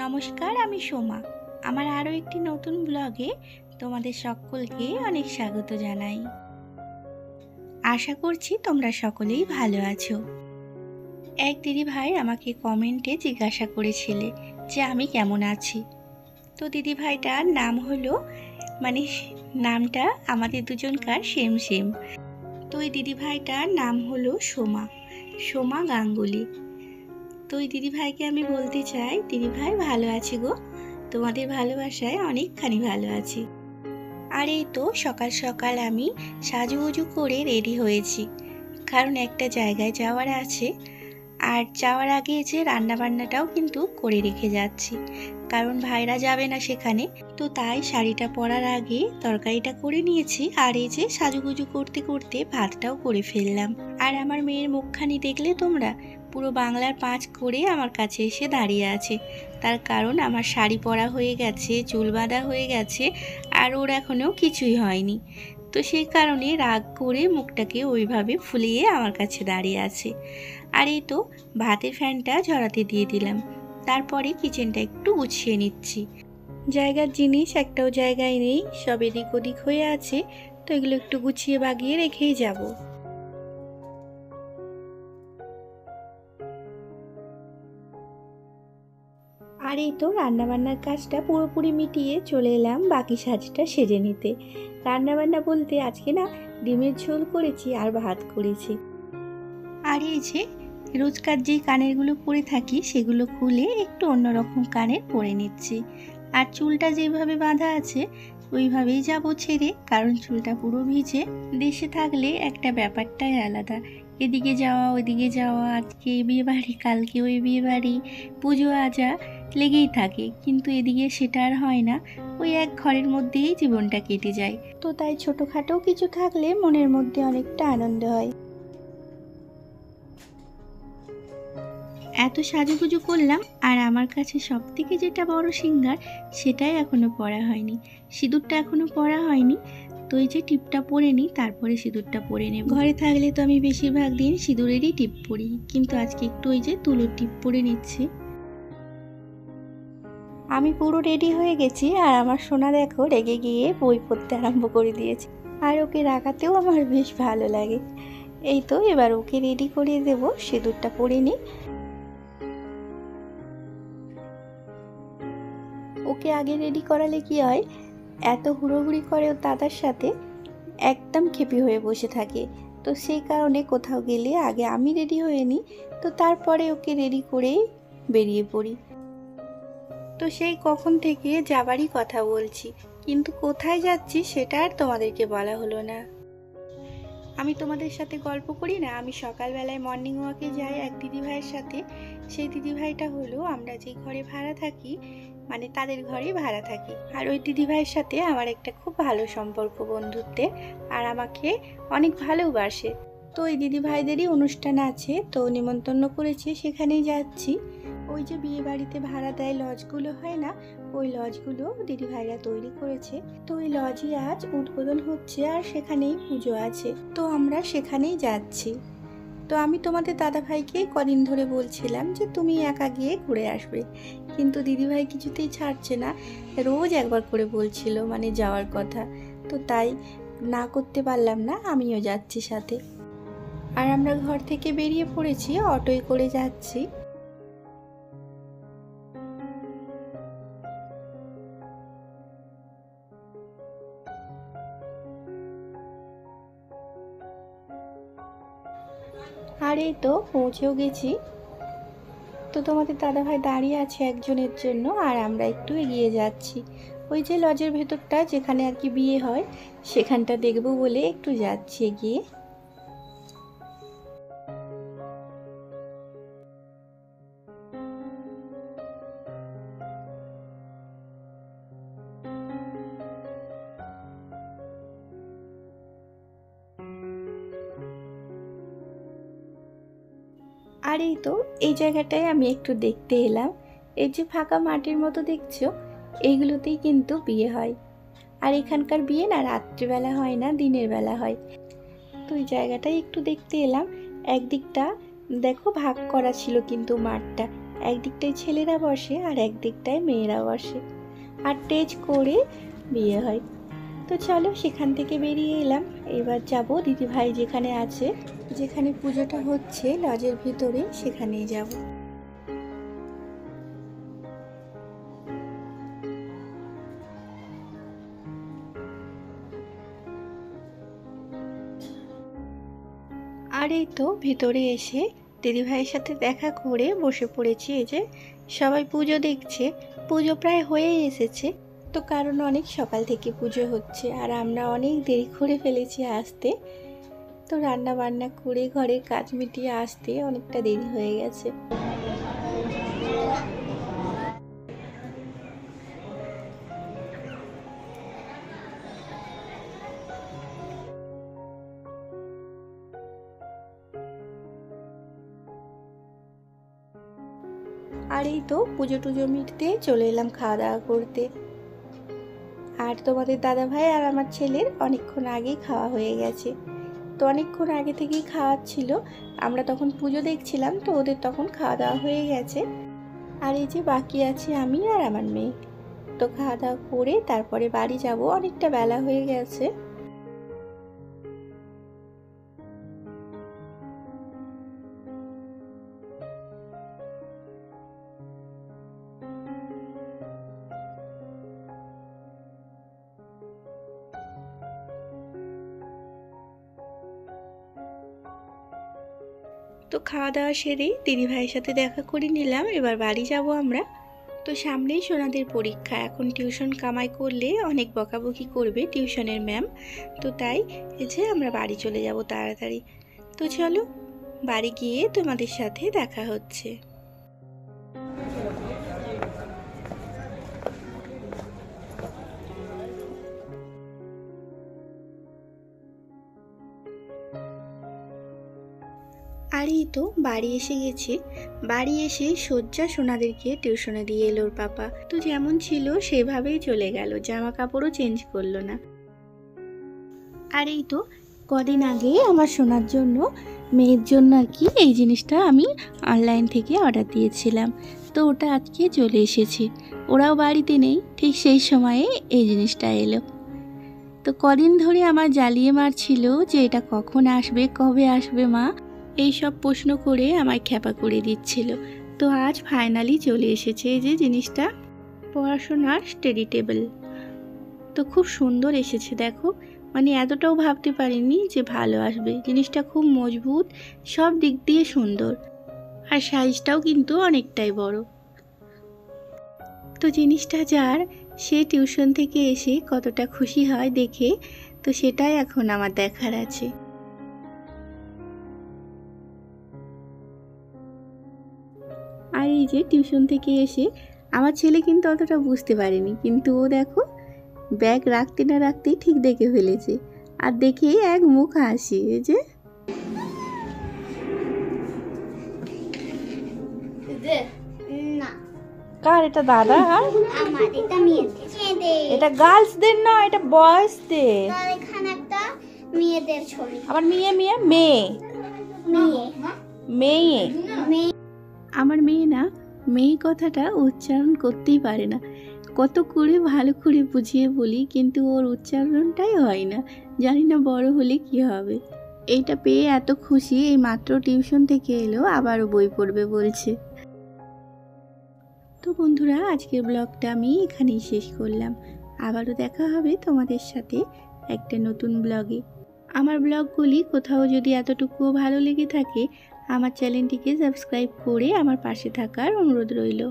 নমস্কার, আমি সোমা। আমার আরও একটি নতুন ব্লগে তোমাদের সকলকে অনেক স্বাগত জানাই। আশা করছি তোমরা সকলেই ভালো আছো। এক দিদিভাই আমাকে কমেন্টে জিজ্ঞাসা করেছিলে যে আমি কেমন আছি। তো দিদিভাইটার নাম হলো নামটা আমাদের দুজনকার সেম সেম। তো এই দিদিভাইটার নাম হলো সোমা গাঙ্গুলি। তো এই দিদিভাইকে আমি বলতে চাই, দিদিভাই ভালো আছি গো, তোমাদের ভালোবাসায় অনেকখানি ভালো আছি। আর এই তো সকাল সকাল আমি সাজুগুজু করে রেডি হয়েছি, কারণ একটা জায়গায় যাওয়ার আছে। আর যাওয়ার আগে যে রান্নাবান্নাটাও কিন্তু করে রেখে যাচ্ছি, কারণ ভাইরা যাবে না সেখানে। তো তাই শাড়িটা পরার আগে তরকারিটা করে নিয়েছি, আর এই যে সাজুগুজু করতে করতে ভাতটাও করে ফেললাম। আর আমার মেয়ের মুখখানি দেখলে তোমরা, পুরো বাংলার 5 করে আমার কাছে এসে দাঁড়িয়ে আছে। তার কারণ আমার শাড়ি পরা হয়ে গেছে, চুল বাঁধা হয়ে গেছে, আর ওর এখনও কিছুই হয়নি। তো সেই কারণে রাগ করে মুখটাকে ওইভাবে ফুলিয়ে আমার কাছে দাঁড়িয়ে আছে। আর এই তো ভাতের ফ্যানটা ঝরাতে দিয়ে দিলাম। তারপরে কিচেনটা একটু গুছিয়ে নিচ্ছি। জায়গার জিনিস একটাও জায়গায় নেই, সব এদিক ওদিক হয়ে আছে। তো এগুলো একটু গুছিয়ে বাগিয়ে রেখেই যাব। আর এই তো রান্নাবান্নার কাজটা পুরোপুরি মিটিয়ে চলে এলাম বাকি সাজটা সেজে নিতে। রান্নাবান্না বলতে আজকে না ডিমের ঝোল করেছি আর ভাত করেছি। আর এই যে রোজকার যেই কানেরগুলো পরে থাকি সেগুলো খুলে একটু অন্যরকম কানের পরে নিচ্ছি। আর চুলটা যেভাবে বাঁধা আছে ওইভাবেই যাবো ছেড়ে, কারণ চুলটা পুরো ভিজে। দেশে থাকলে একটা ব্যাপারটাই আলাদা, এদিকে যাওয়া ওইদিকে যাওয়া, আজকে বিয়ে বাড়ি কালকে ওই বিয়ে বাড়ি, পুজো আজা লেগেই থাকে। কিন্তু এদিকে সেটা আর হয় না, ওই এক ঘরের মধ্যেই জীবনটা কেটে যায়। তো তাই ছোটোখাটো কিছু থাকলে মনের মধ্যে অনেকটা আনন্দ হয়। এত সাজুগুজু করলাম, আর আমার কাছে সব থেকে যেটা বড় সিঙ্গার সেটাই এখনও পরা হয়নি। সিঁদুরটা এখনও পরা হয়নি। তো এই যে টিপটা পরে নিই, তারপরে সিঁদুরটা পরে নেব। ঘরে থাকলে তো আমি বেশিরভাগ দিন সিঁদুরেরই টিপ পরি, কিন্তু আজকে একটু ওই যে তুলোর টিপ পরে নিচ্ছি। আমি পুরো রেডি হয়ে গেছি, আর আমার সোনা দেখো রেগে গিয়ে বই পড়তে আরম্ভ করে দিয়েছে। আর ওকে রাখাতেও আমার বেশ ভালো লাগে। এই তো এবার ওকে রেডি করিয়ে দেব, সিঁদুরটা পরে নিই। ওকে আগে রেডি করালে কি হয়, এত হুড়োহুড়ি করে ওর দাদার সাথে, একদম খেপি হয়ে বসে থাকে। তো সেই কারণে কোথাও গেলে আগে আমি রেডি হয়ে নিই, তো তারপরে ওকে রেডি করেই বেরিয়ে পড়ি। তো সেই কখন থেকে যাবারই কথা বলছি, কিন্তু কোথায় যাচ্ছি সেটা আর তোমাদেরকে বলা হলো না। আমি তোমাদের সাথে গল্প করি না, আমি সকালবেলায় মর্নিং ওয়াকে যাই এক দিদিভাইয়ের সাথে। সেই দিদিভাইটা হলো আমরা যে ঘরে ভাড়া থাকি, তাদের ঘরেই ভাড়া থাকি। আর ওই দিদিভাইয়ের সাথে আমার একটা খুব ভালো সম্পর্ক বন্ধুত্বের, আর আমাকে অনেক ভালোবাসে। তো ওই দিদিভাইদেরই অনুষ্ঠান আছে, তো নিমন্ত্রণ করেছে, সেখানেই যাচ্ছি। ওই যে বিয়ে বাড়িতে ভাড়া দেয় লজগুলো হয় না, ওই লজগুলো দিদিভাইরা তৈরি করেছে। তো ওই লজই আজ উদ্বোধন হচ্ছে, আর সেখানেই পুজো আছে, তো আমরা সেখানেই যাচ্ছি। তো আমি তোমাদের দাদাভাইকে কদিন ধরে বলছিলাম যে তুমি একা গিয়ে ঘুরে আসবে, কিন্তু দিদিভাই কিছুতেই ছাড়ছে না, রোজ একবার করে বলছিল যাওয়ার কথা। তো তাই না করতে পারলাম না, আমিও যাচ্ছি সাথে। আর আমরা ঘর থেকে বেরিয়ে পড়েছি, অটোয় করে যাচ্ছি। আর এই তো পৌঁছেও গেছি। তো তোমাদের দাদাভাই দাঁড়িয়ে আছে একজনের জন্য, আর আমরা একটু এগিয়ে যাচ্ছি। ওই যে লজের ভেতরটা যেখানে আর কি বিয়ে হয়, সেখানটা দেখবো বলে একটু যাচ্ছি এগিয়ে। আর এই তো এই জায়গাটায় আমি একটু দেখতে এলাম। এই যে ফাঁকা মাটির মতো দেখছো, এইগুলোতেই কিন্তু বিয়ে হয়। আর এখানকার বিয়ে না রাত্রিবেলা হয় না, দিনের বেলা হয়। তো এই জায়গাটাই একটু দেখতে এলাম। একদিকটা দেখো ভাগ করা ছিল কিন্তু মাঠটা, একদিকটায় ছেলেরা বসে আর একদিকটায় মেয়েরা বসে, আর স্টেজ করে বিয়ে হয়। তো চলো সেখান থেকে বেরিয়ে এলাম। এবার যাব দিদিভাই যেখানে আছে, যেখানে পুজোটা হচ্ছে লজের ভিতরে, সেখানেই যাব। আর এই তো ভিতরে এসে দিদিভাইয়ের সাথে দেখা করে বসে পড়েছি। এই যে সবাই পুজো দেখছে, পুজো প্রায় হয়ে এসেছে। তো কারণ অনেক সকাল থেকে পুজো হচ্ছে আর আমরা অনেক দেরি করে ফেলেছি আসতে। তো রান্না বান্না করে ঘরের কাজ মিটিয়ে আসতে অনেকটা দেরি হয়ে গেছে। আর এই তো পুজো টুজো মিটতে চলে এলাম খাওয়া দাওয়া করতে। আর তোমাদের দাদা ভাই আর আমার ছেলের অনেকক্ষণ আগেই খাওয়া হয়ে গেছে। তো অনেকক্ষণ আগে থেকেই খাওয়াচ্ছিল, আমরা তখন পুজো দেখছিলাম, তো ওদের তখন খাওয়া দাওয়া হয়ে গেছে। আর এই যে বাকি আছে আমি আর আমার মেয়ে। তো খাওয়া দাওয়া করে তারপরে বাড়ি যাব, অনেকটা বেলা হয়ে গেছে। তো খাওয়া দাওয়া সেরে দিদিভাইয়ের সাথে দেখা করে নিলাম, এবার বাড়ি যাব আমরা। তো সামনেই সোনাদের পরীক্ষা, এখন টিউশন কামাই করলে অনেক বকাবকি করবে টিউশনের ম্যাম। তো তাই এই যে আমরা বাড়ি চলে যাব তাড়াতাড়ি। তো চলো বাড়ি গিয়ে তোমাদের সাথে দেখা হচ্ছে। আর এই তো বাড়ি এসে গেছি। বাড়ি এসে সজ্জা সোনাদেরকে টিউশনে দিয়ে এলো ওর পাপা। তো যেমন ছিল সেভাবেই চলে গেল, জামা কাপড়ও চেঞ্জ করলো না। আর এই তো কদিন আগে আমার সোনার জন্য, মেয়ের জন্য আর কি, এই জিনিসটা আমি অনলাইন থেকে অর্ডার দিয়েছিলাম। তো ওটা আজকে চলে এসেছে, ওরাও বাড়িতে নেই, ঠিক সেই সময়ে এই জিনিসটা এলো। তো কদিন ধরে আমার জ্বালিয়ে মারছিল যে এটা কখন আসবে, কবে আসবে মা, এই সব প্রশ্ন করে আমায় খ্যাপা করে দিচ্ছিল। তো আজ ফাইনালি চলে এসেছে এই যে জিনিসটা, পড়াশোনার স্টাডি টেবিল। তো খুব সুন্দর এসেছে দেখো, মানে এতটাও ভাবতে পারিনি যে ভালো আসবে। জিনিসটা খুব মজবুত, সব দিক দিয়ে সুন্দর, আর সাইজটাও কিন্তু অনেকটাই বড়। তো জিনিসটা যার, সে টিউশন থেকে এসে কতটা খুশি হয় দেখে, তো সেটাই এখন আমার দেখার আছে। আর এই যে টিউশন থেকে এসে আমার ছেলে কিন্তু অতটা বুঝতে পারেনি, কিন্তু ও দেখো ব্যাগ রাখতে না রাখতেই ঠিক দেখে ফেলেছে, আর দেখে এক মুখ হাসি। এই যে কার এটা, দাদা? আমার এটা মেয়েদের, এটা গার্লসদের না, এটা বয়েজদের। আর এখানে একটা মেয়েদের ছবি। আবার মেয়ে মেয়ে মেয়ে মেয়ে মেয়ে আমার মেয়ে না, মেয়ে কথাটা উচ্চারণ করতেই পারে না। কত করে ভালো করে বুঝিয়ে বলি, কিন্তু ওর উচ্চারণটাই হয় না। জানি না বড় হলে কি হবে। এইটা পেয়ে এত খুশি, এই মাত্র টিউশন থেকে এলো, আবারও বই পড়বে বলছে। তো বন্ধুরা, আজকের ব্লগটা আমি এখানেই শেষ করলাম। আবারও দেখা হবে তোমাদের সাথে একটা নতুন ব্লগে। আমার ব্লগগুলি কোথাও যদি এতটুকুও ভালো লেগে থাকে, আমার চ্যানেলটিকে সাবস্ক্রাইব করে আমার পাশে থাকার অনুরোধ রইল।